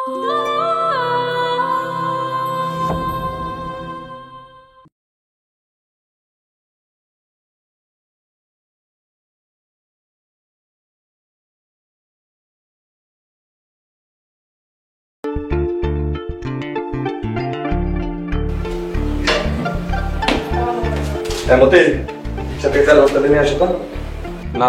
না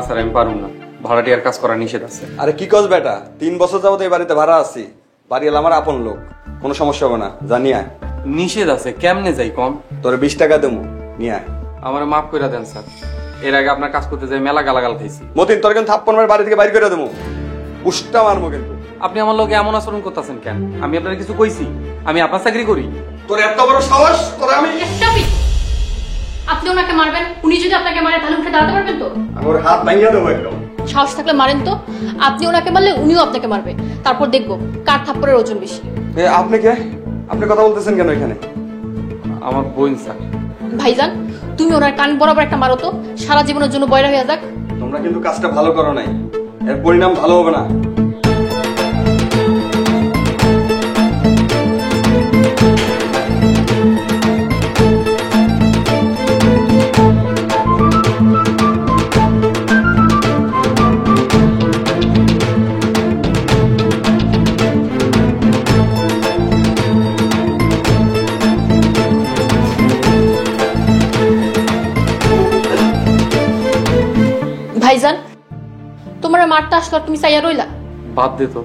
স্যার, আমি পারবো না, ভাড়াটিয়ার কাজ করা নিষেধ আছে। আরে কি কস বেটা, 3 বছর যাবত এই বাড়িতে ভাড়া আছি, বাড়ি এলাম আমার আপন লোক, কোনো সমস্যা হবে না, জানিয়া। নিষেধ আছে, কেমনে যাই কম? তোরে 20 টাকা দেবো, নিয়ে আয়। আমার মাফ করে দেন স্যার, এর আগে আপনার কাজ করতে যাই মেলা গালাগাল খাইছি। মতিন, তোর কিন্তু থাপ্পড় মার বাড়ি থেকে বাইর করে দেবো, উষ্টা মারবো কিন্তু। আপনি আমার লোকে এমন আচরণ করতেছেন কেন? আমি আপনার কিছু কইছি? আমি আপনার চাকরি করি। তোর এত বড় সাহস, তোরে আমি আপনি ওনাকে মারবেন? উনি যদি আপনাকে মারে তাহলে উঠে দাঁড়াতে পারবেন তো? আমি ওর হাত ভাঙিয়ে দেবো একদম। সাহস থাকলে মারেন তো। আপনি ওনাকে মারলে উনিও আপনাকে মারবে, তারপর দেখবো কার থাপ্পড়ের ওজন বেশি। আপনি কে? আপনি কথা বলতেছেন কেন এখানে? আমার বোন স্যার। ভাইজান, তুমি ওনার কান বরাবর একটা মারো তো, সারা জীবনের জন্য বয়রা হয়ে যাক। তোমরা কিন্তু কাজটা ভালো করো নাই, এর পরিণাম ভালো হবে না। ভাইজান, তোমার মারটা আসলো তুমি চাইয়া রইলা? বাদ দে তো,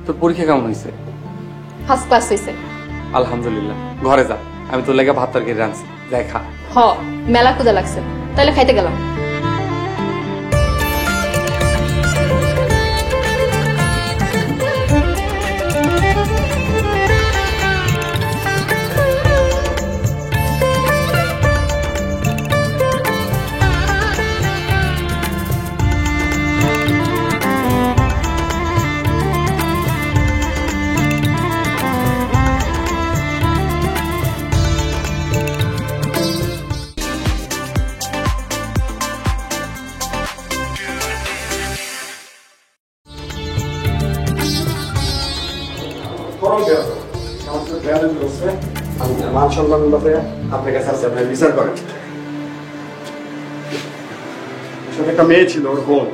তোর পরীক্ষা কেমন হয়েছে? ফার্স্ট ক্লাস হয়েছে। আলহামদুলিল্লাহ। ঘরে যা, আমি তোর লেগে ভাত তরকারি রাঁধছি, যাই খা। হ, মেলা ক্ষুধা লাগছে, তাইলে খাইতে গেলাম। মান সম্মানের ব্যাপারে আপনার কাছে আছে, আপনি বিচার করেন। একটা মেয়ে ছিল, ওর বোন,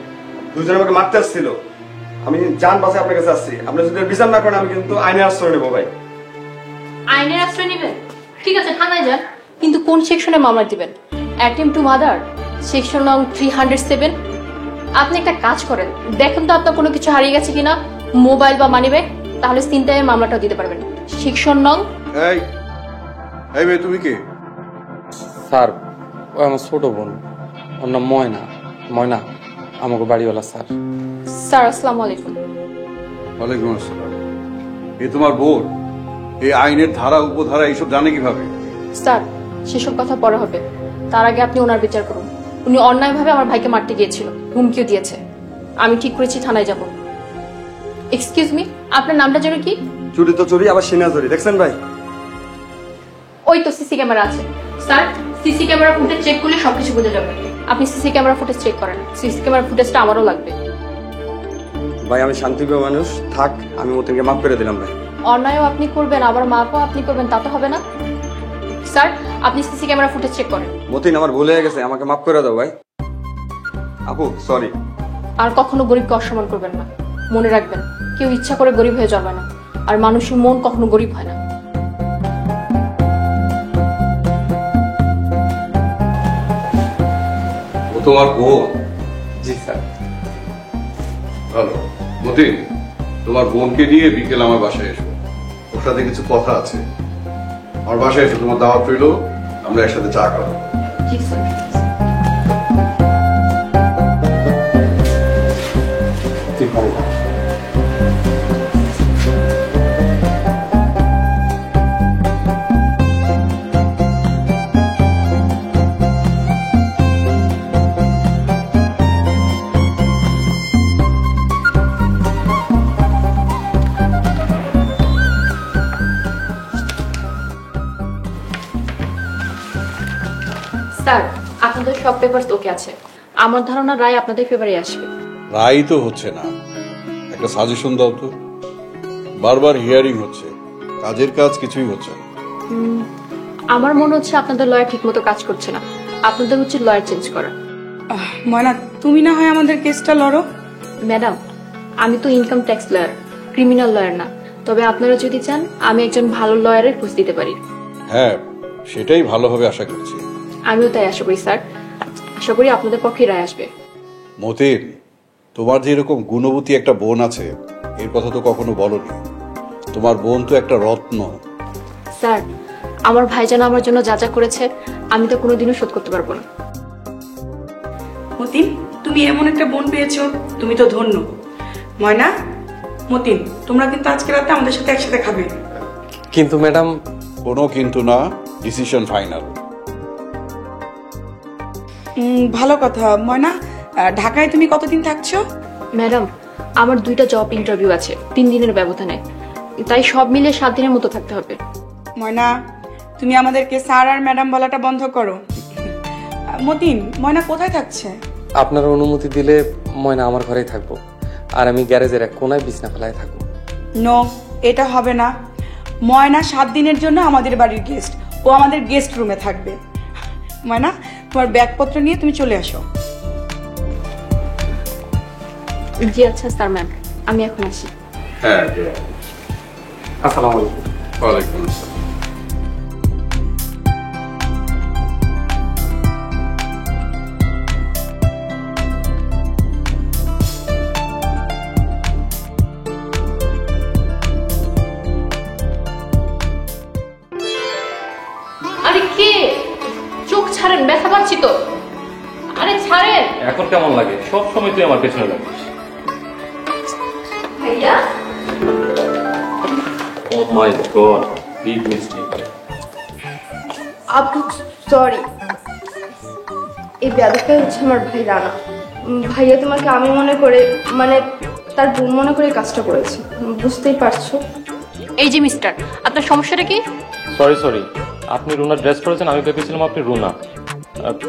দুজনে আমাকে মারতে আসছিল, আমি জান বাঁচে আপনার কাছে আসছি। আপনি যদি বিচার না করেন আমি কিন্তু আইনের আশ্রয় নেবো। ভাই, আইনের আশ্রয় নেবেন? ঠিক আছে, থানায় যান, কিন্তু কোন সেকশনে মামলা দিবেন? অ্যাটেম্পট টু মার্ডার, সেকশন নং 307। আপনি একটা কাজ করেন, দেখেন তো আপনার কোনো কিছু হারিয়ে গেছে কিনা, মোবাইল বা মানিব্যাগ, তাহলে ছিনতাইয়ের মামলাটাও দিতে পারবেন। সেকশন নং। এই মেয়ে, তুমি কে? স্যার, ও আমার ছোট বোন, ওর নাম ময়না। ময়না আমাকে বাড়িওয়ালা স্যার। স্যার আসসালামু আলাইকুম। ওয়ালাইকুম আসসালাম। এ তোমার বোন? এই আইনের ধারা উপধারা এইসব জানে কিভাবে? স্যার, সেসব কথা পরে হবে, তার আগে আপনি ওনার বিচার করুন। উনি অন্যায়ভাবে আমার ভাইকে মারতে গিয়েছিল, হুমকিও দিয়েছে। আমি ঠিক করেছি থানায় যাব। এক্সকিউজ মি, আপনার নামটা যেন কি? চুরি তো চুরি, আবার সিনা চুরি, দেখছেন ভাই? ওই তো সিসি ক্যামেরা আছে। Sir, CC camera footage check করলে সবকিছু বুঝে যাবে। আপনি সিসি ক্যামেরা ফুটেজ চেক করেন, সিসি ক্যামেরা ফুটেজটা আমারও লাগবে। ভাই, আমি শান্তিপ্রিয় মানুষ, থাক, আমি মতিনকে মাফ করে দিলাম। ভাই, অন্যায়ও আপনি করবেন, আবার মাপও আপনি করবেন, তা তো হবে না। স্যার, আপনি সিসি ক্যামেরা ফুটেজ চেক করেন। মতিন, আমার ভুল হয়ে গেছে, আমাকে মাফ করে দাও। ভাই, আপু সরি। আর কখনো গরিবকে অসম্মান করবেন না, মনে রাখবেন কেউ ইচ্ছা করে গরিব হয়ে যাবে না, আর মানুষের মন কখনো গরিব হয় না। ও তোমার বোন? জি স্যার। ভালো। মতিন, তোমার বোনকে নিয়ে বিকেল আমার বাসায় এসো, ওর সাথে কিছু কথা আছে। আমার বাসায় এসো, তোমার দাওয়াত রইল, আমরা একসাথে চা খাবো। জি স্যার। স্যার, আপনাদের সব পেপারস ওকে আছে। আমার ধারণা রায় আপনাদের ফেভারে আসবে। রায় তো হচ্ছে না, একটা সাজেশন দাও তো। বারবার হিয়ারিং হচ্ছে, কাজের কাজ কিছুই হচ্ছে না। আমার মনে হচ্ছে আপনাদের লয়ার ঠিক মতো কাজ করছে না, আপনাদের উচিত লয়ার চেঞ্জ করা। ময়না, তুমি না হয় আমাদের কেসটা লড়ো। ম্যাডাম, আমি তো income tax lawyer, criminal lawyer না। তবে আপনারা যদি চান আমি একজন ভালো লয়ারের খোঁজ দিতে পারি। হ্যাঁ, সেটাই ভালো হবে আশা করছি। আমিও তাই আশা করি স্যার। আশা করি আপনাদের পক্ষে রায় আসবে। মতিন, তোমার যে এরকম গুণবতী একটা বোন আছে এর কথা তো কখনো বলনি। তোমার বোন তো একটা রত্ন। স্যার, আমার ভাইজান আমার জন্য যা যা করেছে আমি তো কোনোদিনও শোধ করতে পারবো না। মতিন, তুমি এমন একটা বোন পেয়েছো, তুমি তো ধন্য। ময়না, মতিন, তোমরা কিন্তু আজকে রাতে আমাদের সাথে একসাথে খাবে। কিন্তু ম্যাডাম, কোনো কিন্তু না, ডিসিশন ফাইনাল। ভালো কথা। ময়না, ঢাকায় তুমি কতদিন থাকছো? ম্যাডাম, আমার 2টা জব ইন্টারভিউ আছে 3 দিনের ব্যবধানে, তাই সব মিলে 7 দিনের মতো থাকতে হবে। ময়না, তুমি আমাদেরকে স্যার আর ম্যাডাম বলাটা বন্ধ করো। মতিন, ময়না কোথায় থাকছে? আপনার অনুমতি দিলে ময়না আমার ঘরেই থাকবো, আর আমি গ্যারেজের এক কোনায় বিছনা ফেলায় থাকবো। নো, এটা হবে না। ময়না 7 দিনের জন্য আমাদের বাড়ির গেস্ট, ও আমাদের গেস্ট রুমে থাকবে। ময়না, তোমার ব্যাগপত্র নিয়ে তুমি চলে আসো। জি আচ্ছা স্যার ম্যাম, আমি এখন আসি। হ্যাঁ, আসসালামু আলাইকুম। ওয়ালাইকুম আসসালাম। আরে কে? চোখ ছাড়েন, ব্যথা পাচ্ছি তো। আরে ছাড়েন। এখন কেমন লাগে? সব সময় তুই আমার পেছনে লাগিস। ভাইয়া, ও মাই গড, বিগ মিস্টেক। আপু সরি। এই ব্যাপারটা হচ্ছে আমার ভাই রানা। ভাইয়া তোমাকে আমি মনে করে, মানে তার বোন মনে করে কাজটা করেছে, বুঝতেই পারছো। এই যে মিস্টার, আপনার সমস্যাটা কি? সরি, আপনি রুনা ড্রেস করেছেন, আমি ভেবেছিলাম আপনি Runa.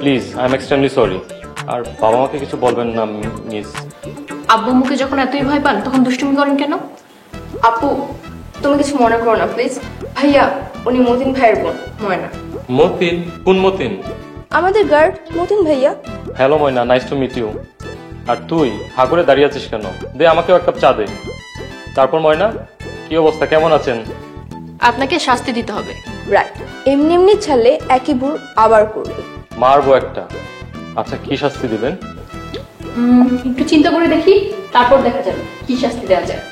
Please, I am extremely sorry. আর বাবা মাকে কিছু বলবেন না মিস। আব্বু মুখে যখন এতই ভয় পান তখন দুষ্টুমি করেন কেন? আপু, তুমি কিছু মনে করো না প্লিজ। ভাইয়া, উনি মতিন ভাইয়ের বোন ময়না। মতিন? কোন মতিন? আমাদের গার্ড মতিন ভাইয়া। Hello Moyna, nice to meet you. আর তুই হা করে দাঁড়িয়ে আছিস কেন? দে আমাকেও এক কাপ চা দে। তারপর ময়না, কি অবস্থা, কেমন আছেন? আপনাকে শাস্তি দিতে হবে। রাইট, এমনি এমনি ছাড়লে একই ভুল আবার করবে। মারবো একটা। আচ্ছা, কি শাস্তি দিবেন? একটু চিন্তা করে দেখি, তারপর দেখা যাবে কি শাস্তি দেওয়া যায়।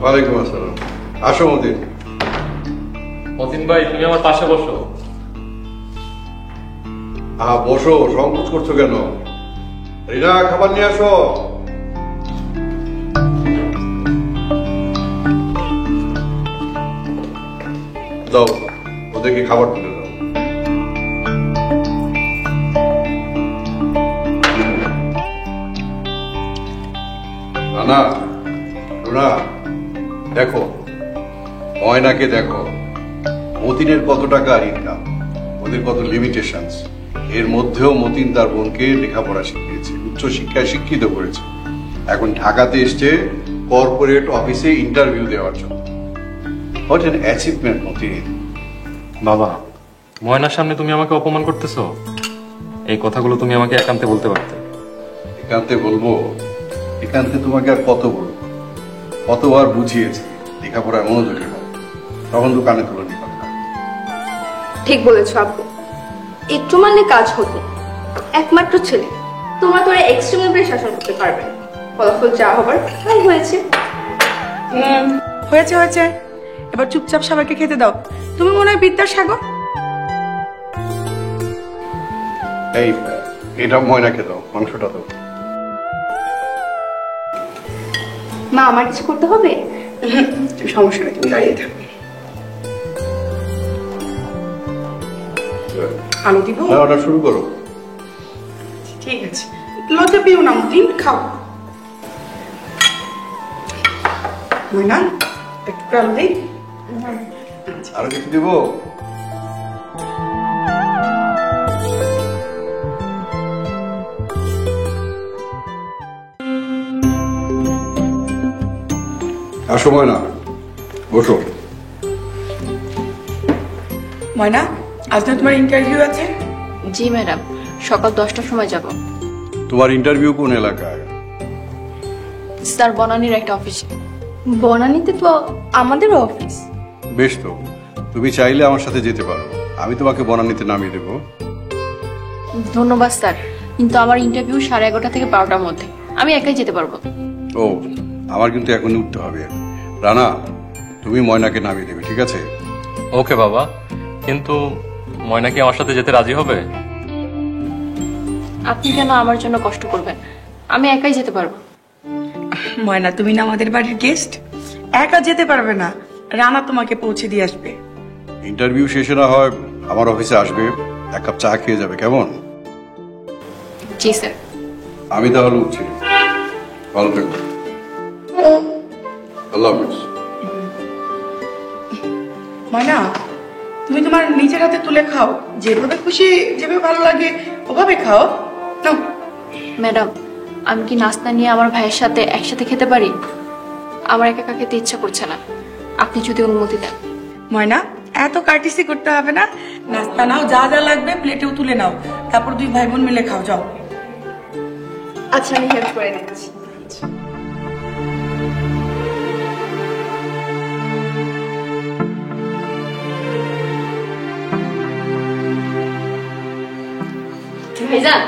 ওয়ালাইকুম আসসালাম। আসো মতিন। মতিন ভাই, তুমি আমার পাশে বসো। বসো, সংকোচ করছো কেন? রিনা, খাবার নিয়ে আসো। দাও, ওদেরকে খাবার তুলে দাও। রানা, রুনা, দেখো ময়নাকে দেখো, মতিনের কত টাকার ইনকাম, ওদের কত লিমিটেশনস। এর মধ্যেও মতিন তার বোনকে লেখাপড়া শিখিয়েছে, উচ্চ শিক্ষায় শিক্ষিত করেছে। এখন ঢাকাতে এসছে কর্পোরেট অফিসে ইন্টারভিউ দেওয়ার জন্য। What an achievement Matin. বাবা, ময়নার সামনে তুমি আমাকে অপমান করতেছো? এই কথাগুলো তুমি আমাকে একান্তে বলতে পারতে। একান্তে বলবো? একান্তে তোমাকে আর কত বলবো? কতবার বুঝিয়েছি লেখাপড়ায় মনোযোগী হয়, তখন তো কানে তুলে নি কথা। ঠিক বলেছো আপু, একটু মানলে কাজ হতো। একমাত্র ছেলে, তোমরা তো এক্সট্রিম শাসন করতে পারবে। ফলাফল যা হবার তাই হয়েছে। হয়েছে, এবার চুপচাপ সবাইকে খেতে দাও। তুমি মনে হয় বিদ্যাসাগর। এই, এটা ময়নাকে দাও, মাংসটা দাও। মা, আমার কিছু করতে হবে? সমস্যা নেই, তুমি দাঁড়িয়ে থাকো। আলু দিব? না, ওটা শুরু করো। ঠিক আছে, লজ্জা পেও না মতিন, খাও। ময়না, একটু আলু দিই। আরো কিছু দিব? আসো ময়না, বসো। ময়না, আজ না তোমার ইন্টারভিউ আছে? জি ম্যাডাম, সকাল 10টার সময় যাব। তোমার ইন্টারভিউ কোন এলাকায়? স্যার, বনানীর একটা অফিসে। বনানীতে তো আমাদেরও অফিস। বেশ তো, তুমি চাইলে আমার সাথে যেতে পারো, আমি তোমাকে বনানীতে নামিয়ে দেবো। ধন্যবাদ স্যার, কিন্তু আমার ইন্টারভিউ 11:30 থেকে 12টার মধ্যে, আমি একাই যেতে পারবো। ও, আমার কিন্তু এখনই উঠতে হবে। রানা, তুমি ময়নাকে নামিয়ে দেবে, ঠিক আছে? ওকে বাবা, কিন্তু ময়না কি আমার সাথে যেতে রাজি হবে? আপনি কেন আমার জন্য কষ্ট করবেন? আমি একাই যেতে পারবো। ময়না, তুমি না আমাদের বাড়ির গেস্ট, একা যেতে পারবে না, রানা তোমাকে পৌঁছে দিয়ে আসবে। ইন্টারভিউ শেষে না হয় আমার অফিসে আসবে, এক কাপ চা খেয়ে যাবে, কেমন? জি স্যার। আমি তাহলে উঠছি, ভালো থাকবে। আল্লাহ হাফিজ। ময়না, তুমি তোমার নিজের হাতে তুলে খাও, যেভাবে খুশি, যেভাবে ভালো লাগে ওভাবে খাও। নাও। ম্যাডাম, আমি কি নাস্তা নিয়ে আমার ভাইয়ের সাথে একসাথে খেতে পারি? আমার একা একা খেতে ইচ্ছা করছে না, আপনি যদি অনুমতি দেন। ময়না, এত কার্টিসি করতে হবে না, নাস্তা নাও, যা যা লাগবে প্লেটেও তুলে নাও, তারপর দুই ভাই বোন মিলে খাও, যাও। আচ্ছা, আমি হেল্প করে নিচ্ছি। ভাইজান,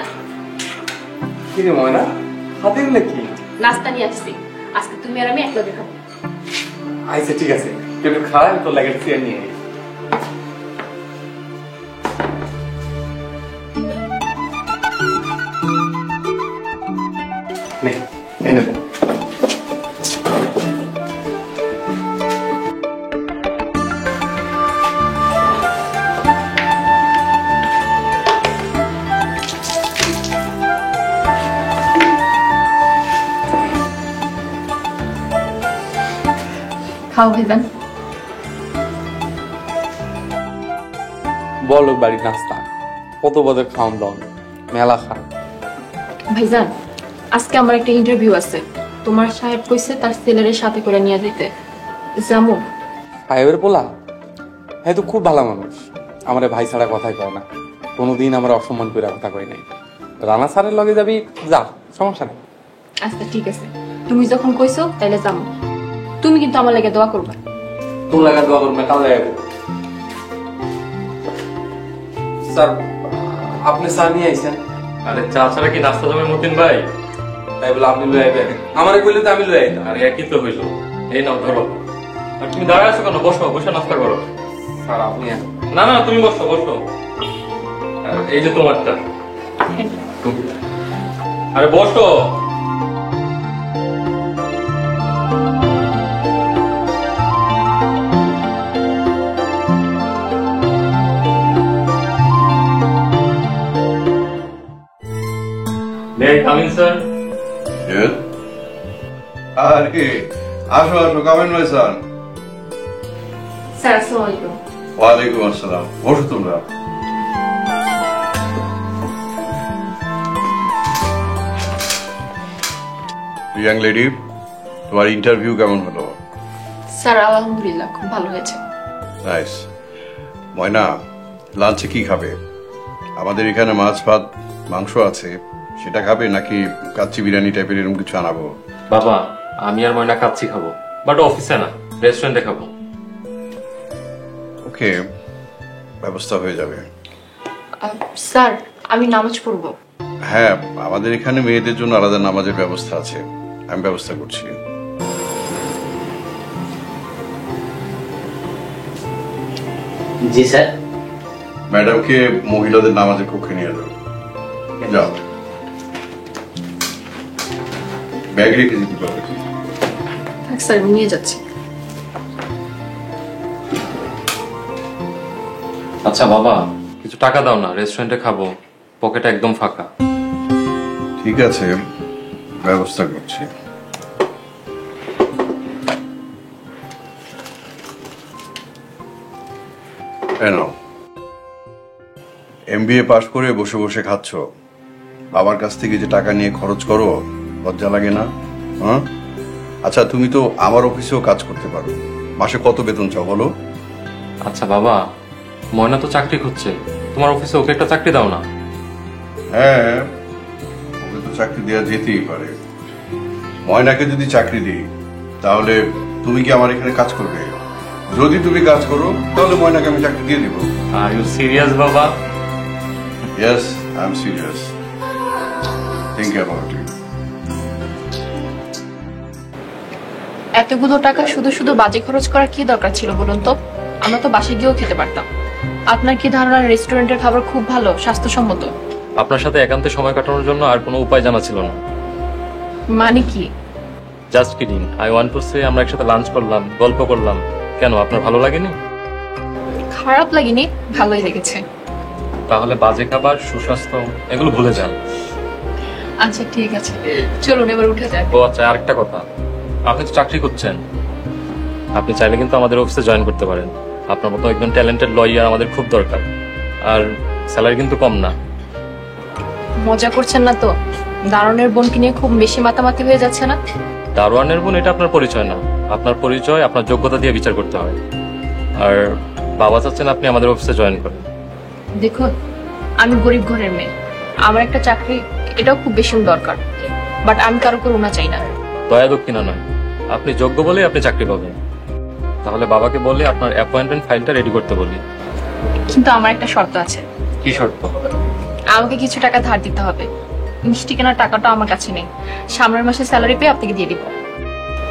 কি রে ময়না, হাতে এগুলো কি? নাস্তা নিয়ে আসছি, আজকে তুমি আর আমি একলগে খাবো। আচ্ছা ঠিক আছে, তুই একটু খাওয়া, আমি তোর লাগে চেয়ার নিয়ে আই। নে, এনে দে। খাও ভাইজান। বলো বাড়ির নাস্তা, কত বদের খাওয়ান দাওন, মেলা খান। ভাইজান, আজকে আমার একটা ইন্টারভিউ আছে, তোমার সাহেব কইছে তার ছেলের সাথে করে নিয়ে যেতে। জামু? সাহেবের পোলা, হ্যাঁ তো খুব ভালো মানুষ, আমার ভাই ছাড়া কথাই কয় না, কোনোদিন আমার অসম্মান করে কথা কই নাই। রানা স্যারের লগে যাবি, যা, সমস্যা নেই। আচ্ছা ঠিক আছে, তুমি যখন কইছো তাইলে যাবো। তুমি কিন্তু আমার লাগে দোয়া করবা। তোর লাগা দোয়া করবে, কাল লাগবে। স্যার, আপনি চা নিয়ে আইছেন? আরে চা ছাড়া কি নাস্তা জমে মতিন ভাই? তাই বলে আপনি লয়ে আইবেন? আমারে কইলে তো আমি লয়ে আইতাম। আরে একই তো হইলো। এই নাও ধরো। আর তুমি দাঁড়ায় আছো কেন? বসো, বসে নাস্তা করো। স্যার আপনি না না, তুমি বসো বসো। আর এই যে তোমারটা। আরে বসো। May I come in, sir? Yes? আরে আসো আসো, কামেন ভাই স্যার। স্যার আসসালামু আলাইকুম। ওয়ালাইকুম আসসালাম, বসো তোমরা। ইয়াং লেডি, তোমার ইন্টারভিউ কেমন হলো? স্যার আলহামদুলিল্লাহ, খুব ভালো হয়েছে। নাইস। ময়না, লাঞ্চে কি খাবে? আমাদের এখানে মাছ ভাত মাংস আছে, সেটা খাবে নাকি কাচ্চি বিরিয়ানি টাইপের এরকম কিছু আনাবো? বাবা, আমি আর ময়না কাচ্চি খাবো, বাট অফিসে না, রেস্টুরেন্টে খাবো। ওকে, ব্যবস্থা হয়ে যাবে। স্যার, আমি নামাজ পড়বো। হ্যাঁ, আমাদের এখানে মেয়েদের জন্য আলাদা নামাজের ব্যবস্থা আছে, আমি ব্যবস্থা করছি। জি স্যার। ম্যাডামকে মহিলাদের নামাজের কক্ষে নিয়ে যাও। যাও, ব্যাগ রেখে দিতে পারবে। থাক স্যার, নিয়ে যাচ্ছি। আচ্ছা বাবা, কিছু টাকা দাও না, রেস্টুরেন্টে খাবো, পকেট একদম ফাঁকা। ঠিক আছে, ব্যবস্থা করছি। এমবিএ পাশ করে বসে বসে খাচ্ছ, বাবার কাছ থেকে যে টাকা নিয়ে খরচ করো, লজ্জা লাগে না? হ্যাঁ, আচ্ছা, তুমি তো আমার অফিসেও কাজ করতে পারো, মাসে কত বেতন চাও বলো? আচ্ছা বাবা, ময়না তো চাকরি খুঁজছে, তোমার অফিসে ওকে একটা চাকরি দাও না। হ্যাঁ, ওকে তো চাকরি দেওয়া যেতেই পারে। ময়নাকে যদি চাকরি দিই তাহলে তুমি কি আমার এখানে কাজ করবে? যদি তুমি কাজ করো তাহলে ময়নাকে আমি চাকরি দিয়ে দিব। আর ইউ সিরিয়াস বাবা? Yes, I am serious. Think about it. এতগুলো টাকা শুধু শুধু বাজে খরচ করার কি দরকার ছিল বলুন তো? আমরা তো বাসে গিয়েও খেতে পারতাম। আপনার কি ধারণা রেস্টুরেন্টের খাবার খুব ভালো, স্বাস্থ্যসম্মত? আপনার সাথে একান্তে সময় কাটানোর জন্য আর কোনো উপায় জানা ছিল না। মানে কি? Just kidding, I want to say আমরা একসাথে লাঞ্চ করলাম, গল্প করলাম। কেন, আপনার ভালো লাগেনি? খারাপ লাগেনি, ভালোই লেগেছে। তাহলে বাজে খাবার, সুস্বাস্থ্য এগুলো ভুলে যান। আচ্ছা ঠিক আছে, চলুন এবার উঠে যাক। ও আচ্ছা, আরেকটা কথা, আপনি তো চাকরি করছেন, আপনি চাইলে কিন্তু আমাদের অফিসে জয়েন করতে পারেন। আপনার মতো একজন ট্যালেন্টেড লয়ার আমাদের খুব দরকার, আর স্যালারি কিন্তু কম না। মজা করছেন না তো? দারুণের বোনকে নিয়ে খুব বেশি মাতামাতি হয়ে যাচ্ছে না? দারোয়ানের বোন এটা আপনার পরিচয় না, আপনার পরিচয় আপনার যোগ্যতা দিয়ে বিচার করতে হয়। আর বাবা চাচ্ছেন আপনি আমাদের অফিসে জয়েন করেন। দেখুন, আমি গরিব ঘরের মেয়ে, আমার একটা চাকরি এটাও খুব বেশি দরকার, বাট আমি কারো করুণা চাই না। দয়া দক্ষিণা নয়, আপনি যোগ্য বলেই আপনি চাকরি পাবেন। তাহলে বাবাকে বলে আপনার অ্যাপয়েন্টমেন্ট ফাইলটা রেডি করতে বলি। কিন্তু আমার একটা শর্ত আছে। কি শর্ত? আমাকে কিছু টাকা ধার দিতে হবে। মিষ্টি কেনার টাকাটা আমার কাছে নেই, সামনের মাসে স্যালারি পেয়ে আপনাকে দিয়ে দিব।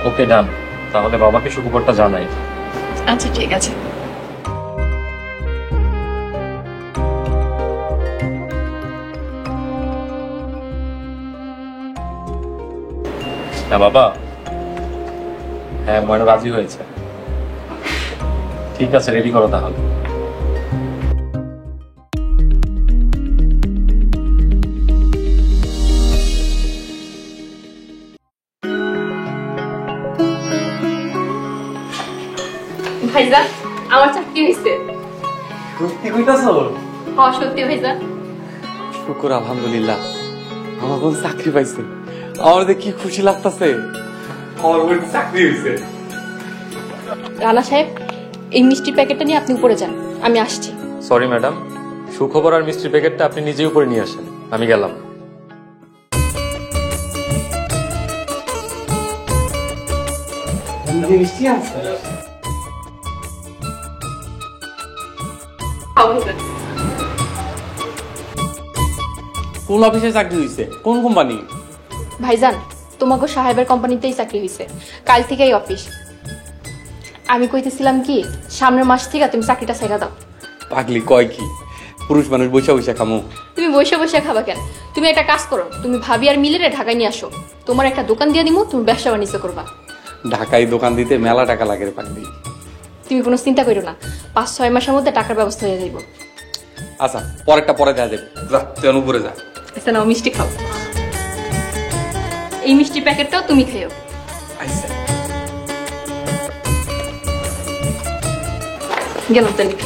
ওকে ডান, তাহলে বাবাকে সুখবরটা জানাই। আচ্ছা ঠিক আছে। হ্যাঁ বাবা, হ্যাঁ ময়না রাজি হয়েছে। ঠিক আছে, রেডি করো তাহলে। ভাইজান, আমার চাকরি হয়েছে। সত্যি কইতাছো? হ্যাঁ সত্যি ভাইজান। শুকর আলহামদুলিল্লাহ, আমার বোন চাকরি পাইছে। আমার কি খুশি লাগতেছে, আমার বোন চাকরি হয়েছে। রানা সাহেব, এই মিষ্টির প্যাকেটটা নিয়ে আপনি উপরে যান, আমি আসছি। সরি ম্যাডাম, সুখবর আর মিষ্টির প্যাকেটটা আপনি নিজেই উপরে নিয়ে আসেন, আমি গেলাম। মিষ্টি আছে? কোন অফিসে চাকরি হয়েছে, কোন কোম্পানি? ভাইজান, তোমাকে সাহেবের কোম্পানিতেই চাকরি হয়েছে, কাল থেকেই অফিস। আমি কইতেছিলাম কি, সামনের মাস থেকে তুমি চাকরিটা ছেড়ে দাও। পাগলি কয় কি, পুরুষ মানুষ বসে বসে খামো? তুমি বসে বসে খাবা কেন? তুমি একটা কাজ করো, তুমি ভাবি আর মিলে ঢাকায় নিয়ে আসো, তোমার একটা দোকান দিয়ে দিমু, তুমি ব্যবসা বাণিজ্য করবা। ঢাকায় দোকান দিতে মেলা টাকা লাগে রে পাগলি। তুমি কোনো চিন্তা করো না, 5-6 মাসের মধ্যে টাকার ব্যবস্থা হয়ে যাইব। আচ্ছা, পরেরটা পরে দেওয়া যাবে। যা তুই উপরে যা। আচ্ছা নাও, মিষ্টি খাও। এই মিষ্টি প্যাকেটটাও তুমি খেও। আচ্ছা গেলাম তাহলে।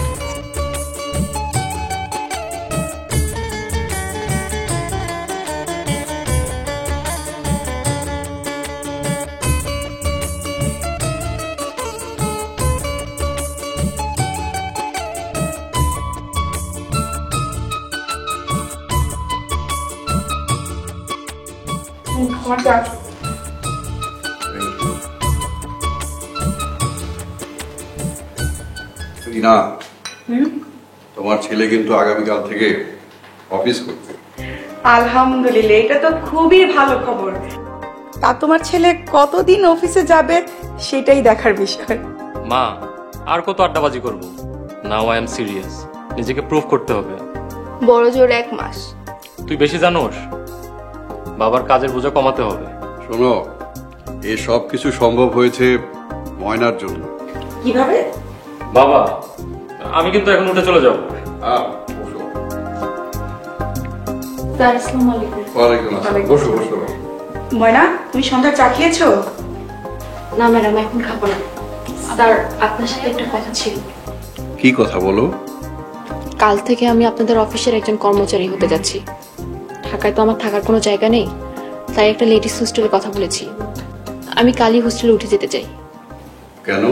না, তোমার ছেলে কিন্তু আগামীকাল থেকে অফিস করবে। আলহামদুলিল্লাহ, এটা তো খুবই ভালো খবর। তা তোমার ছেলে কতদিন অফিসে যাবে সেটাই দেখার বিষয়। মা, আর কত আড্ডাবাজি করবো? নাও আই এম সিরিয়াস, নিজেকে প্রুভ করতে হবে। বড় জোর 1 মাস। তুই বেশি জানোস, বাবার কাজের বোঝা কমাতে হবে। শোনো, এই সব কিছু সম্ভব হয়েছে ময়নার জন্য। কিভাবে? বাবা, আমি কিন্তু এখন উঠে চলে যাবো। বসো। স্যার আসসালামু আলাইকুম। ওয়ালাইকুম আসসালাম। বসো বসো। ময়না, তুমি সন্ধ্যা চা খেয়েছো? না ম্যাডাম, এখন খাবো না। স্যার, আপনার সাথে একটা কথা ছিল। কি কথা বলো? কাল থেকে আমি আপনাদের অফিসের একজন কর্মচারী হতে যাচ্ছি। ঢাকায় তো আমার থাকার কোনো জায়গা নেই, তাই একটা লেডিস হোস্টেলে কথা বলেছি। আমি কালই হোস্টেলে উঠে যেতে চাই। কেন?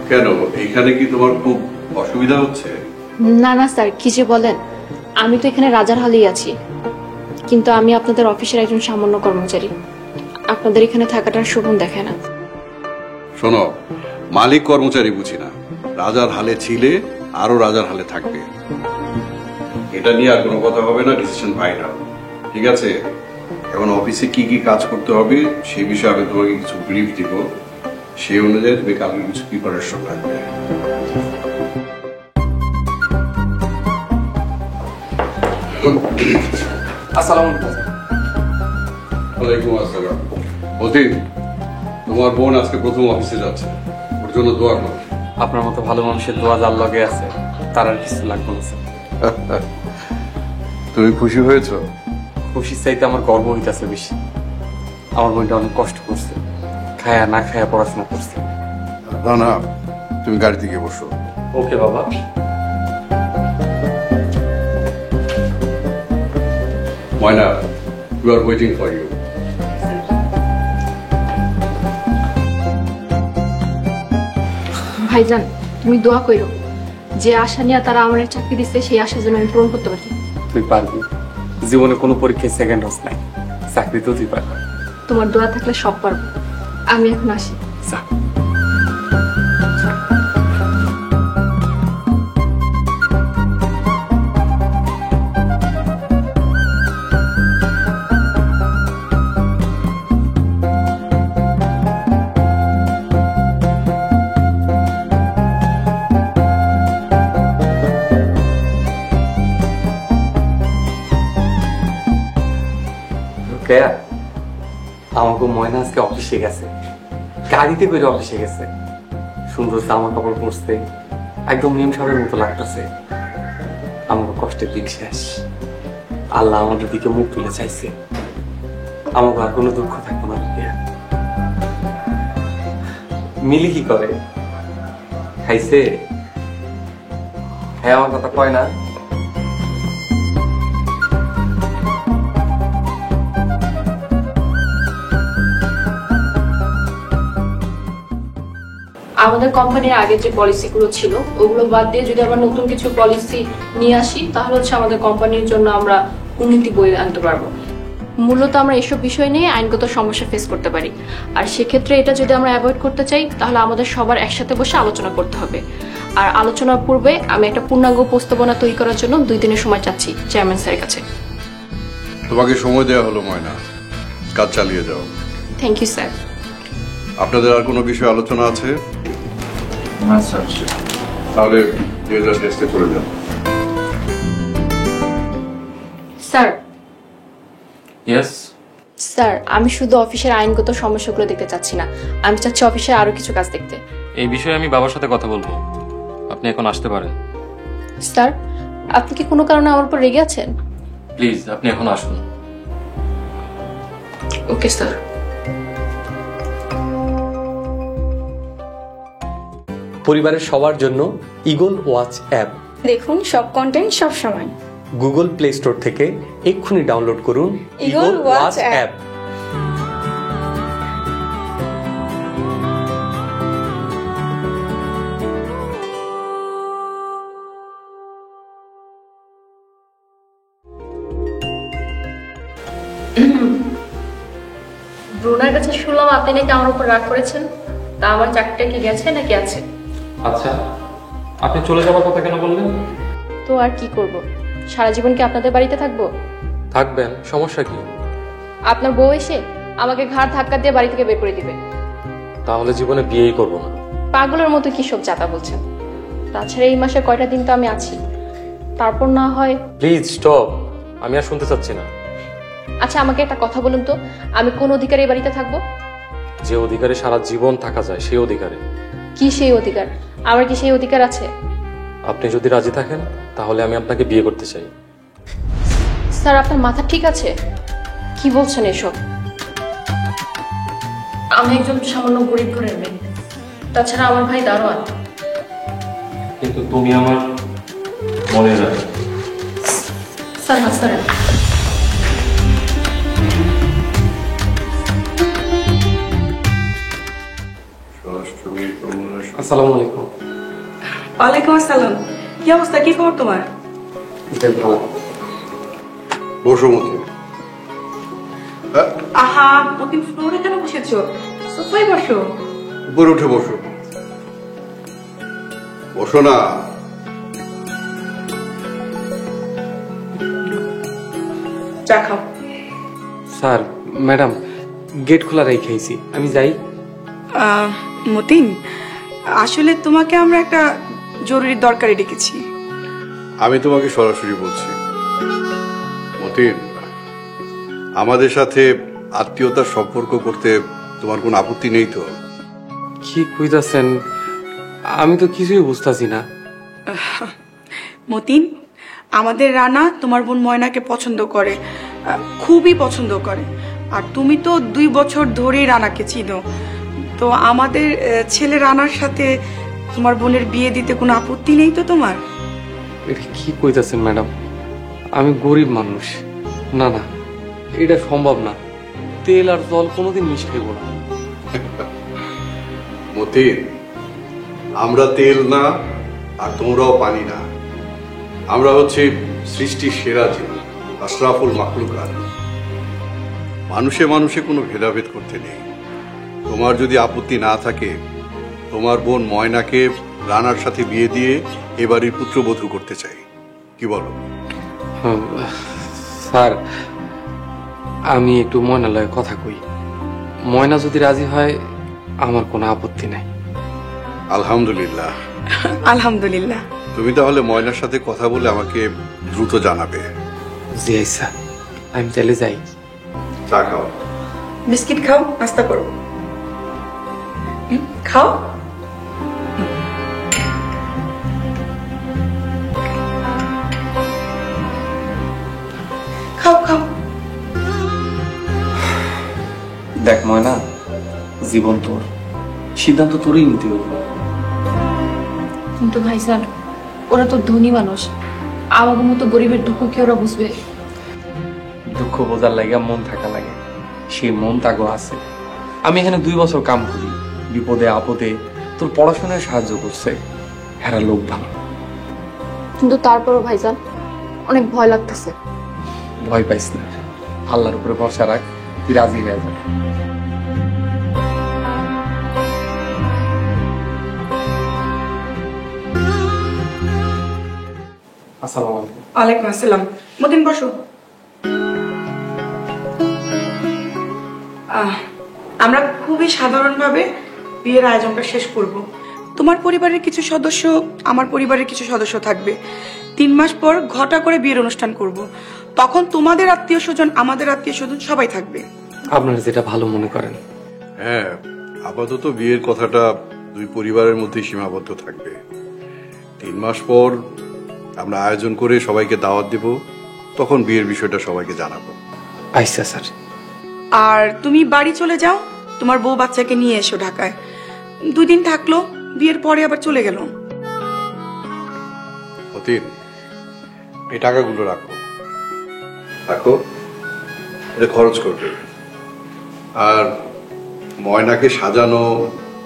কেন, এখানে কি তোমার খুব অসুবিধা হচ্ছে? না না স্যার, কি যে বলেন, আমি তো এখানে রাজার হালেই আছি, কিন্তু আমি আপনাদের অফিসের একজন সামান্য কর্মচারী। আপনাদের এখানে থাকাটার শোভন দেখায় না। শোনো, মালিক কর্মচারী বুঝি না, রাজার হালে ছিলে আরো রাজার হালে থাকবে। এটা নিয়ে আর কোনো কথা হবে না, ডিসিশন ফাইনাল। ঠিক আছে, এখন অফিসে কি কি কাজ করতে হবে সেই বিষয়ে আমি তোমাকে কিছু ব্রিফ দিব, সেই অনুযায়ী তুমি কালকে কিছু প্রিপারেশন রাখবে। আসসালামু আলাইকুম। ওয়ালাইকুম আসসালাম। অতীত, তোমার বোন আজকে প্রথম অফিসে যাচ্ছে, ওর জন্য দোয়া করো। আপনার মতো ভালো মানুষের দোয়া যার লগে আছে তার আর কিছু লাগবে না স্যার। তুমি খুশি হয়েছো? খুশির চাইতে আমার গর্ব হইতেছে বেশি। আমার বোনটা অনেক কষ্ট করছে, খায়া না খায়া পড়াশোনা করছে। না না, তুমি গাড়ি থেকে বসো। ওকে বাবা। ময়না, we are waiting for you. ভাইজান, তুমি দোয়া কইরো যে আশা নিয়ে তারা আমার চাকরি দিচ্ছে সেই আশা যেন আমি পূরণ করতে পারি। তুই পারবি, জীবনে কোনো পরীক্ষায় সেকেন্ড হস নাই, চাকরিতেও তুই পারবি। তোমার দোয়া থাকলে সব পারবো। আমি এখন আসি। যা। কেয়া, আমাকে ময়না আজকে অফিসে গেছে, গাড়িতে করে অফিসে গেছে, সুন্দর জামা কাপড় পরছে, একদম নিম সাহেবের মতো লাগতেছে। আমাকে কষ্টের দিন শেষ, আল্লাহ আমাদের দিকে মুখ তুলে চাইছে, আমাকে আর কোনো দুঃখ থাকবে না। কেয়া, মিলি কি করে? খাইছে? হ্যাঁ, আমার কথা কয় না? আমাদের কোম্পানির আগে যে পলিসিগুলো ছিল ওগুলো বাদ দিয়ে যদি আমরা নতুন কিছু পলিসি নিয়ে আসি তাহলে হচ্ছে আমাদের কোম্পানির জন্য আমরা উন্নতি বয়ে আনতে পারবো। মূলত আমরা এসব বিষয় নিয়ে আইনগত সমস্যা ফেস করতে পারি, আর সেক্ষেত্রে এটা যদি আমরা অ্যাভয়েড করতে চাই তাহলে আমাদের সবার একসাথে বসে আলোচনা করতে হবে। আর আলোচনার পূর্বে আমি একটা পূর্ণাঙ্গ প্রস্তাবনা তৈরি করার জন্য 2 দিনের সময় চাচ্ছি চেয়ারম্যান স্যারের কাছে। তোমাকে সময় দেওয়া হলো ময়না, কাজ চালিয়ে যাও। Thank you sir. আপনাদের আর কোনো বিষয়ে আলোচনা আছে? তাহলে টেস্টে চলে যান। Sir, yes. স্যার, আমি শুধু অফিসের আইনগত সমস্যাগুলো দেখতে চাচ্ছি না, আমি চাচ্ছি অফিসে আরো কিছু কাজ দেখতে। এই বিষয়ে আমি বাবার সাথে কথা বলবো, আপনি এখন আসতে পারেন। স্যার, আপনি কি কোনো কারণে আমার উপর রেগে আছেন? প্লিজ আপনি এখন আসুন। Okay sir. পরিবারের সবার জন্য ইগল ওয়াচ অ্যাপ দেখুন সব কন্টেন্ট সব সময়। গুগল প্লে স্টোর থেকে এক্ষুনি ডাউনলোড করুন ইগল ওয়াচ অ্যাপ। ব্রুনার কাছে শুনলাম আপনি নাকি আমার উপর রাগ করেছেন, তা আমার চাকরিটা কি গেছে নাকি আছে? আচ্ছা, আপনি চলে যাওয়ার কথা কেন বললেন? তো আর কি করব, সারা জীবন কি আপনাদের বাড়িতে থাকবো? থাকবেন, সমস্যা কি? আপনার বউ এসে আমাকে ঘাড় ধাক্কা দিয়ে বাড়ি থেকে বের করে দিবে। তাহলে জীবনে বিয়েই করবো না। পাগলের মতো কি সব চাতা বলছেন? তাছাড়া এই মাসে কয়টা দিন তো আমি আছি, তারপর না হয়। প্লিজ স্টপ, আমি আর শুনতে চাচ্ছি না। আচ্ছা আমাকে একটা কথা বলুন তো, আমি কোন অধিকারে এই বাড়িতে থাকবো? যে অধিকারে সারা জীবন থাকা যায় সেই অধিকারে। কি সেই অধিকার? আমার কি সেই অধিকার আছে? আপনি যদি রাজি থাকেন তাহলে আমি আপনাকে বিয়ে করতে চাই। স্যার, আপনার মাথা ঠিক আছে? কি বলছেন এসব? আমি একজন সামান্য গরিব ঘরের মেয়ে, তাছাড়া আমার ভাই দারোয়ান। কিন্তু তুমি আমার মনে রাখো। স্যার, স্যার আসসালামু আলাইকুম। ওয়ালাইকুম আসসালাম। কি অবস্থা, কি খবর তোমার? বেশ ভালো। বসো মতি। আহা, মতিন ফ্লোরে কেন বসেছো? সোফায় বসো। উপরে উঠে বসো। বসো না। চা খাও। স্যার, ম্যাডাম, গেট খোলা রেখেছি, আমি যাই। মতিন, আসলে তোমাকে আমরা একটা জরুরি দরকারে ডেকেছি। আমি তোমাকে সরাসরি বলছি মতিন, আমাদের সাথে আত্মীয়তার সম্পর্ক করতে তোমার কোনো আপত্তি নেই তো? কি কইতাছেন? আমি তো কিছুই বুঝতাছি না। মতিন, আমাদের রানা তোমার বোন ময়নাকে পছন্দ করে, খুবই পছন্দ করে। আর তুমি তো 2 বছর ধরেই রানাকে চিনো। তো আমাদের ছেলে রানার সাথে তোমার বোনের বিয়ে দিতে কোনো আপত্তি নেই তো তোমার? এটা কি কইতাছেন ম্যাডাম? আমি গরিব মানুষ। না না, এটা সম্ভব না। তেল আর জল কোনোদিন মিশ খাইব না। মতিন, আমরা তেল না আর তোমরাও পানি না। আমরা হচ্ছে সৃষ্টির সেরা জীব, আশরাফুল মাখলুকাত। মানুষে মানুষে কোনো ভেদাভেদ করতে নেই। তোমার যদি আপত্তি না থাকে, তোমার বোন ময়নাকে রানার সাথে বিয়ে দিয়ে এবারের পুত্রবধূ করতে চাই, কি বলো? স্যার, আমি একটু ময়নালয়ে কথা কই। ময়না যদি রাজি হয় আমার কোনো আপত্তি নাই। আলহামদুলিল্লাহ। আলহামদুলিল্লাহ। তুমি তাহলে ময়নার সাথে কথা বলে আমাকে দ্রুত জানাবে। জি স্যার, আমি তাহলে যাই। চা খাও। বিস্কিট খাও, নাস্তা করো। খাও। খাও খাও। দেখ ময়না, জীবন তোর, সিদ্ধান্ত তোরই নিতে হবে। কিন্তু ভাইজান, ওরা তো ধনী মানুষ, আমাদের মতো গরিবের দুঃখ কি ওরা বুঝবে? দুঃখ বোঝার লাগে মন থাকা লাগে, সেই মন তাগো আছে। আমি এখানে 2 বছর কাম করি, বিপদে আপদে তোর পড়াশোনায় সাহায্য করছে। হেরা লোক ভালো। কিন্তু তারপরও ভাইজান, অনেক ভয় লাগতেছে। ভয় পাইস না, আল্লাহর উপরে ভরসা রাখ, তুই রাজি হয়ে যাবে। আসসালামু আলাইকুম। ওয়ালাইকুম আসসালাম। মতিন বসো। আমরা খুবই সাধারণভাবে বিয়ের আয়োজনটা শেষ করব। তোমার পরিবারের কিছু সদস্য, আমার পরিবারের কিছু সদস্য থাকবে। 3 মাস পর ঘটা করে বিয়ের অনুষ্ঠান করব। তখন তোমাদের আত্মীয় স্বজন, আমাদের আত্মীয় স্বজন সবাই থাকবে। আপনারা যেটা ভালো মনে করেন। হ্যাঁ, আপাতত বিয়ের কথাটা 2 পরিবারের মধ্যে সীমাবদ্ধ থাকবে। 3 মাস পর আমরা আয়োজন করে সবাইকে দাওয়াত দেব, তখন বিয়ের বিষয়টা সবাইকে জানাবো। আচ্ছা স্যার। আর তুমি বাড়ি চলে যাও, তোমার বউ বাচ্চাকে নিয়ে এসো ঢাকায়। 2 দিন থাকলো, বিয়ের পরে আবার চলে গেল। অতীন, এই টাকাগুলো রাখো রাখো, এটা খরচ করবে। আর ময়নাকে সাজানো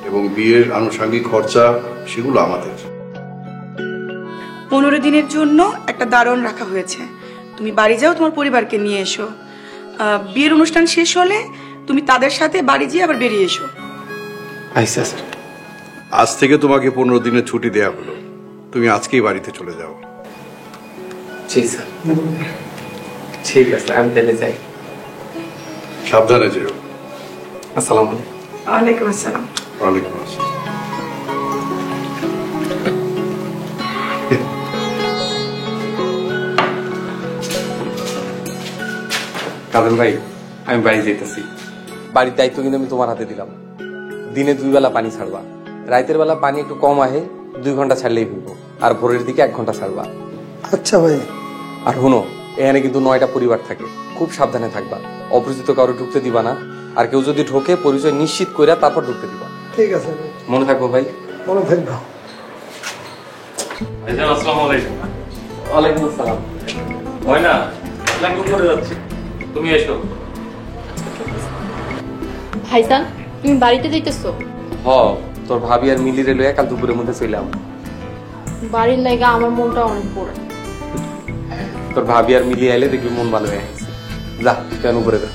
এবং বিয়ের আনুষঙ্গিক খরচা, সেগুলো আমাদের। 15 দিনের জন্য একটা দারণ রাখা হয়েছে। তুমি বাড়ি যাও, তোমার পরিবারকে নিয়ে এসো। বিয়ের অনুষ্ঠান শেষ হলে তুমি তাদের সাথে বাড়ি যেয়ে আবার বেরিয়ে এসো। আচ্ছা স্যার। আজ থেকে তোমাকে 15 দিনের ছুটি দেয়া হলো, তুমি আজকেই বাড়িতে চলে যাও। জি স্যার। ঠিক আছে, আমি তাহলে যাই। সাবধানে যেও। আসসালামু আলাইকুম। ওয়ালাইকুম আসসালাম। ওয়ালাইকুম আসসালাম। কাজল ভাই, আমি বাড়ি যেতেছি। বাড়ির দায়িত্ব কিন্তু আমি তোমার হাতে দিলাম। দিনে 2 বেলা পানি ছাড়বা, রাতের বেলা পানি একটু কম আহে, 2 ঘন্টা ছাড়লেই হইব। আর ভোরের দিকে 1 ঘন্টা ছাড়বা। আচ্ছা ভাই। আর হুনো, এখানে কিন্তু 9টা পরিবার থাকে, খুব সাবধানে থাকবা। অপরিচিত কারো ঢুকতে দিবা না। আর কেউ যদি ঢোকে, পরিচয় নিশ্চিত কইরা তারপর ঢুকতে দিবা। ঠিক আছে ভাই, মনে থাকবো ভাই। মনে থাকবো। আসসালামু আলাইকুম। ওয়ালাইকুম আসসালাম। হয় না, লাগু করে যাচ্ছি, তুমি এসো। ভাইজান, তুমি বাড়িতে যাইতেছো? হ, তোর ভাবি আর মিলিরে লইয়া কাল দুপুরের মধ্যে চইলাম। বাড়ির লাগে আমার মনটা অনেক পড়ে। তোর ভাবি আর মিলি আইলে দেখবি মন ভালো হয়ে গেছে। যা কেন উপরে যা।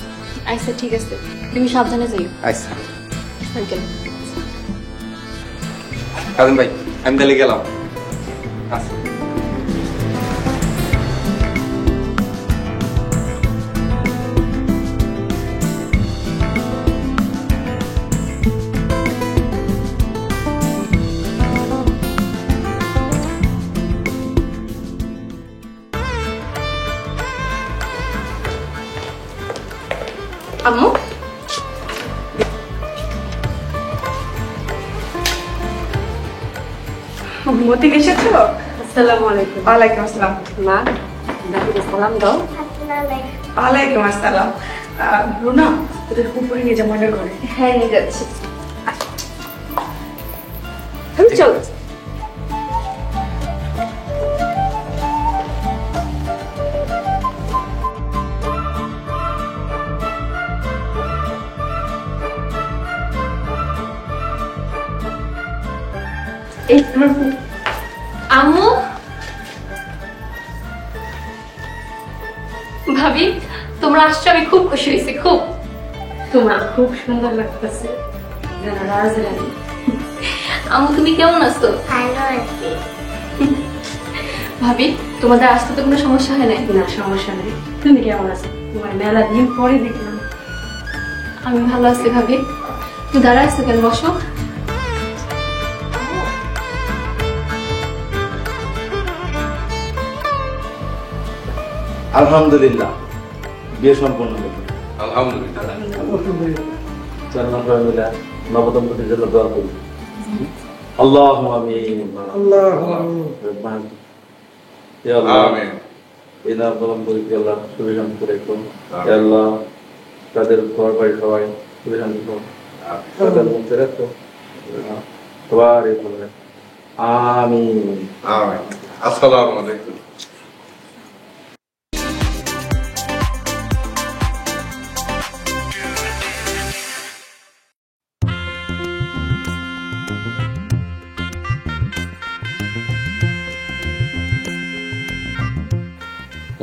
আচ্ছা ঠিক আছে, তুমি সাবধানে যাইও। আচ্ছা আঙ্কেল কাজিম ভাই, আমি তাহলে গেলাম। আচ্ছা আম্মু মতি এসেছো? আসসালামু আলাইকুম। ওয়ালাইকুম আসসালাম। মা দাদিকে সালাম দাও। ওয়ালাইকুম আসসালাম। রুনা, তোদের উপরে নিয়ে যা মনে করে। হ্যাঁ নিয়ে যাচ্ছি। আমি চলো। আম্মু, ভাবি তোমরা আসছো, আমি খুব খুশি হয়েছি। খুব তোমার খুব সুন্দর লাগতেছে। রাজরানী আম্মু তুমি কেমন আছো? ভালো আছি। ভাবি তোমাদের আসতে তো কোনো সমস্যা হয় নাই? না সমস্যা নেই। তুমি কেমন আছো? তোমার মেলা দিন পরে দেখলাম। আমি ভালো আছি ভাবি। তুমি দাঁড়ায় আছো কেন? বসো। আলহামদুলিল্লাহ, বিয়ে সম্পন্ন হলো। আলহামদুলিল্লাহ। আলহামদুলিল্লাহ, নবদম্পতির জন্য দোয়া করি। আল্লাহুম্মা আমিন। ইয়া আল্লাহ, আমিন। এই নবদম্পতিকে আল্লাহ সুখে শান্তিতে রেখো। ইয়া আল্লাহ, তাদের ঘর বাড়ি সবাই সুখে শান্তিতে রেখো। তাদের মধ্যে রেখো। সবার এই বলে আমিন। আমিন। আসসালামু আলাইকুম।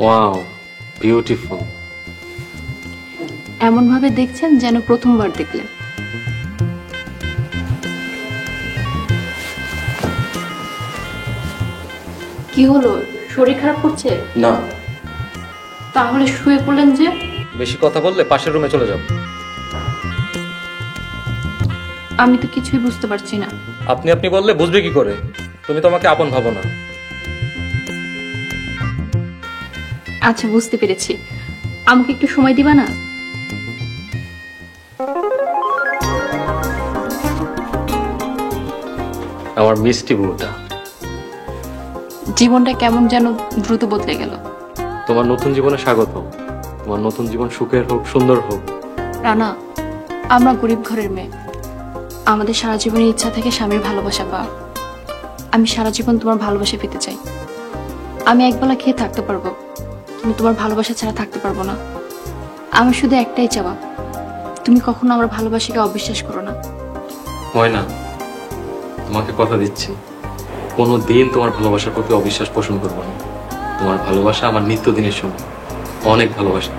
Wow, beautiful. এমন ভাবে দেখছেন যেন প্রথমবার দেখলেন। কি হলো, শরীর খারাপ করছে? না, তাহলে শুয়ে পড়লেন যে? বেশি কথা বললে পাশের রুমে চলে যাও। আমি তো কিছুই বুঝতে পারছি না। আপনি আপনি বললে বুঝবে কি করে? তুমি তো আমাকে আপন ভাবো না। আচ্ছা বুঝতে পেরেছি, আমাকে একটু সময় দিবা না? আমার মিষ্টি বউটা। জীবনটা কেমন যেন দ্রুত বদলে গেল। তোমার নতুন জীবনে স্বাগত। তোমার নতুন জীবন সুখের হোক, সুন্দর হোক। রানা, আমরা গরিব ঘরের মেয়ে। আমাদের সারা জীবনের ইচ্ছা থেকে স্বামীর ভালোবাসা পাওয়া। আমি সারা জীবন তোমার ভালোবাসা পেতে চাই। আমি একবেলা খেয়ে থাকতে পারবো, কিন্তু তোমার ভালোবাসা ছাড়া থাকতে পারবো না। আমার শুধু একটাই চাওয়া, তুমি কখনো আমার ভালোবাসাকে অবিশ্বাস করো না। ময়না, তোমাকে কথা দিচ্ছি, কোনো দিন তোমার ভালোবাসার প্রতি অবিশ্বাস পোষণ করবো না। তোমার ভালোবাসা আমার নিত্যদিনের সঙ্গে, অনেক ভালোবাসা।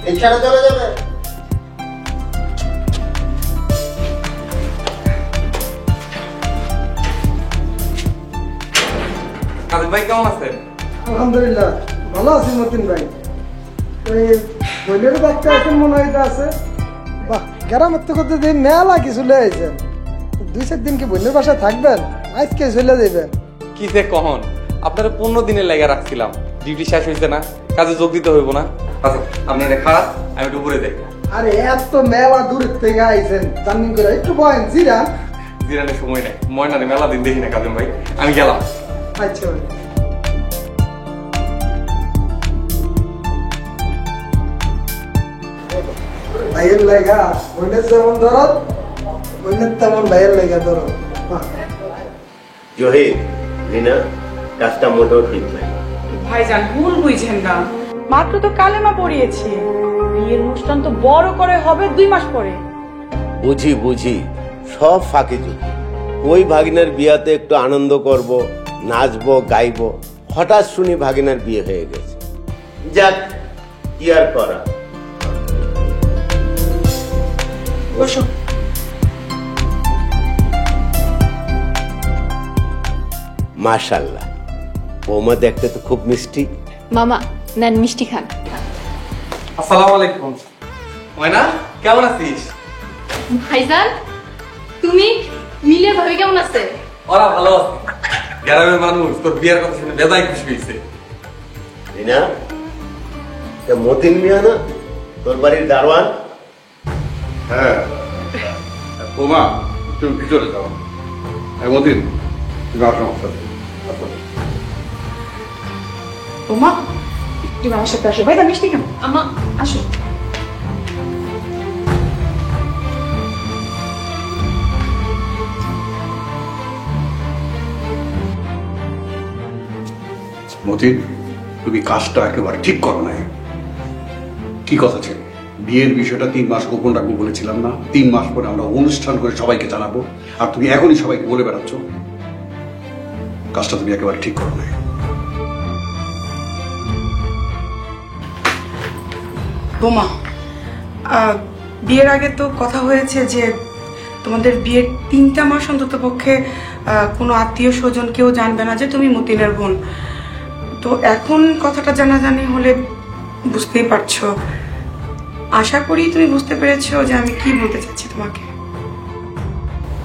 রিক্সাটা চলে যাবে। কাজিম ভাই কেমন আছেন? আলহামদুলিল্লাহ ভালো আছি মতিন ভাই। এই বইলের বাচ্চা আছেন মনে হয় আছে। বাহ, গ্রামের তো কত দিন মেলা কিছু লেগেছেন। 2-4 দিন কি বইলের বাসায় থাকবেন? আজকে চলে যাবেন? কি যে কহন, আপনারা 15 দিনের লেগে রাখছিলাম। ডিউটি শেষ হয়েছে না, কাজে যোগ দিতে হইব না। আচ্ছা আপনারা খারাপ, আমি একটু উপরে দেখি। আরে এত মেলা দূরের থেকে আইছেন, জার্নি করে একটু বয়েন জিরান। জিরানের সময় নেই, ময়নারে মেলা দিন দেখি না কাজিম ভাই, আমি গেলাম। আচ্ছা ভাই। ভাইয়ের লেগা বোনের যেমন ধরো বোনের তেমন ভাইয়ের লেগা ধরো। জহির রিনা কাজটা মোটেও ঠিক নাই। ভাইজান ভুল বুঝছেন না, মাত্র তো কালেমা পড়িয়েছি, বিয়ের অনুষ্ঠান তো বড় করে হবে 2 মাস পরে। বুঝি বুঝি সব ফাঁকি ঝুঁকি। ওই ভাগিনার বিয়াতে একটু আনন্দ করব, নাচবো গাইবো, হঠাৎ শুনি ভাগিনার বিয়ে হয়ে গেছে। যাক কি আর করা। বসো। মাশাআল্লাহ, বৌমা দেখতে তো খুব মিষ্টি। মামা নেন মিষ্টি খান। আসসালামু আলাইকুম। ময়না কেমন আছিস? ভাইজান তুমি, মিলে ভাবি কেমন আছে? ওরা ভালো আছে। গ্রামের মানুষ তোর বিয়ের কথা শুনে বেজায় খুশি হয়েছে। রিনা মতিন মিয়া না তোর বাড়ির দারোয়ান? হ্যাঁ বোমা, তুমি ভিতরে যাও। মতিন তুমি আসো আমার সাথে। তোমা তুমি আমার সাথে আসো। ভাইজান মিষ্টি খান। আমা আসো। মতিন, তুমি কাজটা একেবারে ঠিক করো নাই। কি কথা ছিল? বিয়ের বিষয়টা 3 মাস গোপন রাখবো বলেছিলাম না? 3 মাস পরে আমরা অনুষ্ঠান করে সবাইকে জানাবো, আর তুমি এখনই সবাইকে বলে বেড়াচ্ছ। কাজটা তুমি একেবারে ঠিক করো নাই। বোমা, বিয়ের আগে তো কথা হয়েছে যে তোমাদের বিয়ের 3টা মাস অন্তত পক্ষে কোনো আত্মীয় স্বজন কেউ জানবে না যে তুমি মতিনের বোন। তো এখন কথাটা জানাজানি হলে বুঝতেই পারছো। আশা করি তুমি বুঝতে পেরেছো যে আমি কি বলতে চাচ্ছি তোমাকে।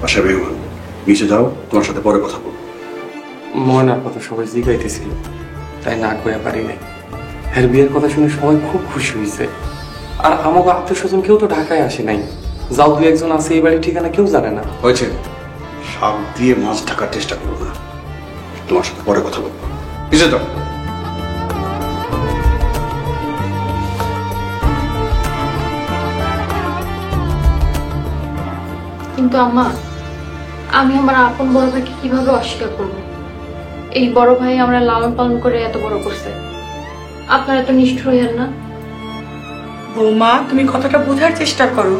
আশা বেগম, নিচে যাও, তোমার সাথে পরে কথা বলবো। ময়নার কথা সবাই জিগাইতেছিল, তাই না কইয়া পারি নাই। হ্যাঁ, বিয়ের কথা শুনে সবাই খুব খুশি হয়েছে। আর আমাকে আত্মীয় স্বজন কেউ তো ঢাকায় আসে নাই। যাও 2-1 আছে, এই বাড়ির ঠিকানা কেউ জানে না। হয়েছে, শাক দিয়ে মাছ ঢাকার চেষ্টা করো না। তোমার সাথে পরে কথা বলবো। নিচে যাও। কিন্তু আম্মা, আমি আমার আপন বড় ভাইকে কিভাবে অস্বীকার করব? এই বড় ভাই আমরা লালন পালন করে এত বড় করছে। আপনারা এত নিষ্ঠুর হইয়েন না। বৌমা, তুমি কথাটা বোঝার চেষ্টা করো।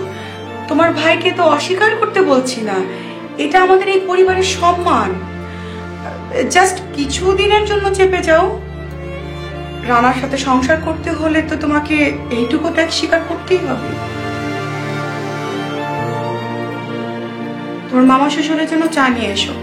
তোমার ভাইকে তো অস্বীকার করতে বলছি না, এটা আমাদের এই পরিবারের সম্মান। জাস্ট কিছুদিনের জন্য চেপে যাও। রানার সাথে সংসার করতে হলে তো তোমাকে এইটুকু ত্যাগ স্বীকার করতেই হবে। তোমার মামা শ্বশুরের জন্য চা নিয়ে এসো।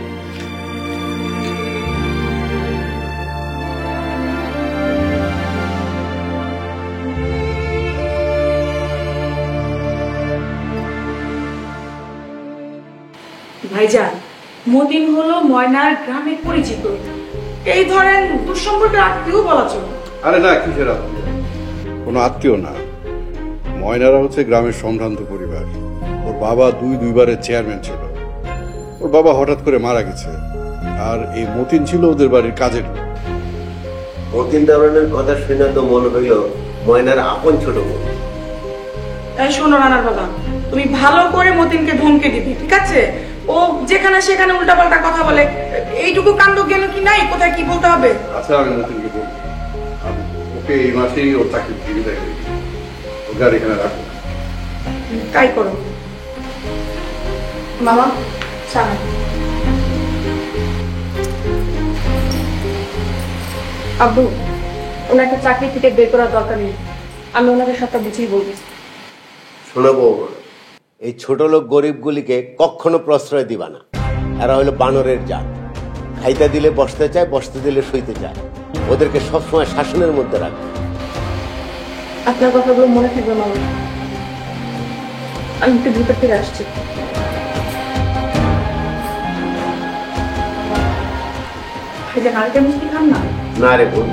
ভাইজান, মতিন হলো ময়নার গ্রামের পরিচিত, এই ধরেন দুঃসম্পর্কের আত্মীয় বলা চলে। আরে না, কিসের আত্মীয়? কোনো আত্মীয় না। ময়নারা হচ্ছে গ্রামের সম্ভ্রান্ত পরিবার। ওর বাবা দুইবারের চেয়ারম্যান ছিল। ওর বাবা হঠাৎ করে মারা গেছে, আর এই মতিন ছিল ওদের বাড়ির কাজের লোক। মতিন দারোয়ানের কথা শুনে তো মনে হইল ময়নার আপন ছোট বোন। তাই শোনো রানার বাবা, তুমি ভালো করে মতিনকে ধমকে দিবি, ঠিক আছে? ও যেখানে সেখানে উল্টাপাল্টা কথা বলে, এইটুকু কাণ্ড জ্ঞান কি নাই কোথায় কি বলতে হবে? আচ্ছা, আমি মতিনকে বলবো। ওকে এই মাসেই ওর চাকরি দিয়ে দেয়। ওকে আর এখানে রাখো। তাই করো। মামা চা। আব্বু, ওনাকে চাকরি থেকে বের করার দরকার নেই। আমি ওনাকে সবটা বুঝিয়ে বলবো। শোনো বৌমা, এই ছোট লোক গরিবগুলিকে কখনো প্রশ্রয় দিবা না। এরা হলো বানরের জাত। খাইতে দিলে বসতে চায়, বসতে দিলে শুইতে চায়। ওদেরকে সবসময় শাসনের মধ্যে রাখবে। আপনার কথাগুলো মনে থাকবে মামা। আমি একটু ভিতর থেকে আসছি। ভাইজান, আরেকটা মিষ্টি খান না। না রে বোন,